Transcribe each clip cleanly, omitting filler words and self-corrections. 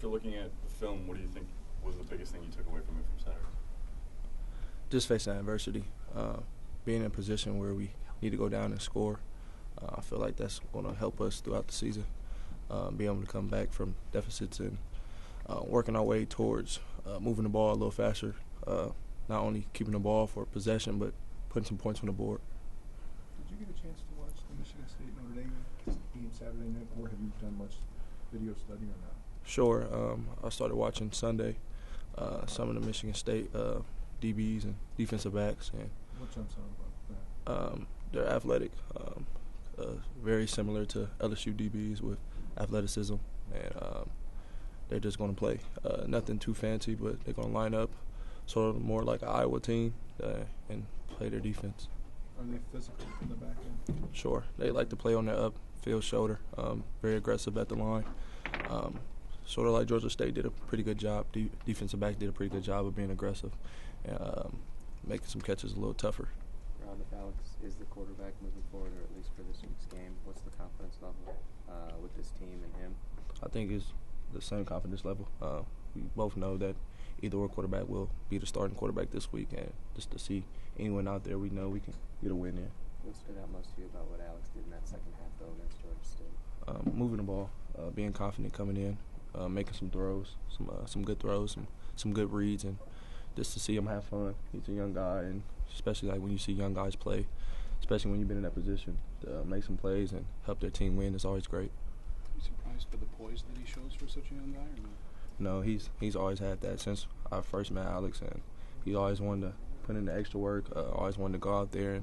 After looking at the film, what do you think was the biggest thing you took away from it from Saturday? Just facing adversity, being in a position where we need to go down and score. I feel like that's going to help us throughout the season, be able to come back from deficits and working our way towards moving the ball a little faster, not only keeping the ball for possession, but putting some points on the board. Did you get a chance to watch the Michigan State Notre Dame game Saturday night, or have you done much video study on that? Sure. I started watching Sunday some of the Michigan State DBs and defensive backs. And what jumps out about that? they're athletic, very similar to LSU DBs with athleticism, and they're just going to play. Nothing too fancy, but they're going to line up sort of more like an Iowa team and play their defense. Are they physical in the back end? Sure. They like to play on their upfield shoulder, very aggressive at the line. Sort of like Georgia State did a pretty good job. Defensive back did a pretty good job of being aggressive and making some catches a little tougher. Rob, if Alex is the quarterback moving forward, or at least for this week's game, what's the confidence level with this team and him? I think it's the same confidence level. We both know that either or quarterback will be the starting quarterback this week, and just to see anyone out there, we know we can get a win in. What stood out most to you about what Alex did in that second half, though, against Georgia State? Moving the ball, being confident coming in, making some throws, some good throws, some good reads, and just to see him have fun. He's a young guy, and especially like when you see young guys play, especially when you've been in that position, to make some plays and help their team win is always great. Are you surprised by the poise that he shows for such a young guy, or no? No, he's always had that since I first met Alex, and he always wanted to put in the extra work, always wanted to go out there,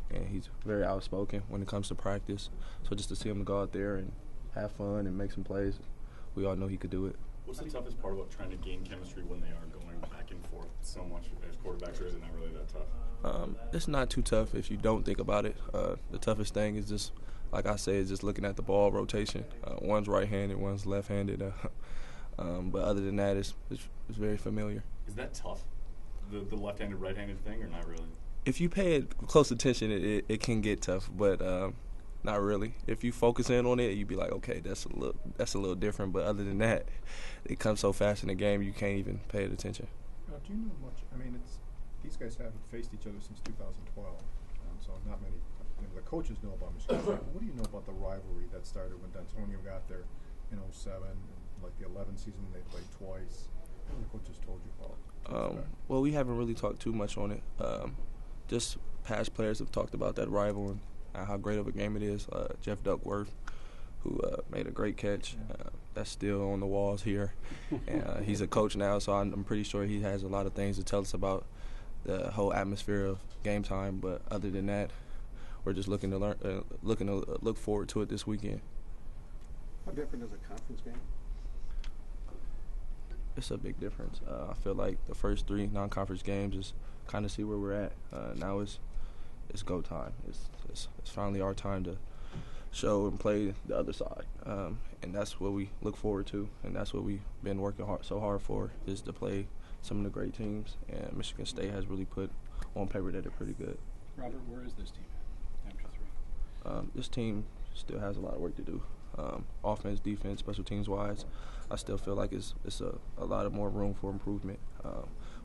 and he's very outspoken when it comes to practice. So just to see him go out there and have fun and make some plays, we all know he could do it. What's the toughest part about trying to gain chemistry when they are going back and forth so much as quarterbacks, or is it not really that tough? It's not too tough if you don't think about it. The toughest thing is just, like I say, is just looking at the ball rotation. One's right-handed, one's left-handed. But other than that, it's very familiar. Is that tough, the left-handed, right-handed thing, or not really? If you pay close attention, it can get tough, but not really. If you focus in on it, you'd be like, okay, that's a little different. But other than that, it comes so fast in the game, you can't even pay it attention. Do you know much? I mean, these guys haven't faced each other since 2012, so not many. The coaches know about Michigan State. What do you know about the rivalry that started when D'Antonio got there in 07, and like the 11 season they played twice? What have the coaches told you about? Well, we haven't really talked too much on it. Just past players have talked about that rival and how great of a game it is. Jeff Duckworth, who made a great catch, that's still on the walls here. And he's a coach now, so I'm pretty sure he has a lot of things to tell us about the whole atmosphere of game time. But other than that, we're just looking to look forward to it this weekend. How different is a conference game? It's a big difference. I feel like the first 3 non-conference games is kind of see where we're at. Now it's go time. It's finally our time to show and play the other side, and that's what we look forward to, and that's what we've been working so hard for, is to play some of the great teams. And Michigan State has really put on paper that they're pretty good. Robert, where is this team at after 3? This team still has a lot of work to do. Offense, defense, special teams wise, I still feel like it's a lot of more room for improvement.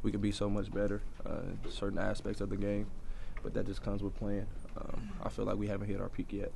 We could be so much better in certain aspects of the game, but that just comes with playing. I feel like we haven't hit our peak yet.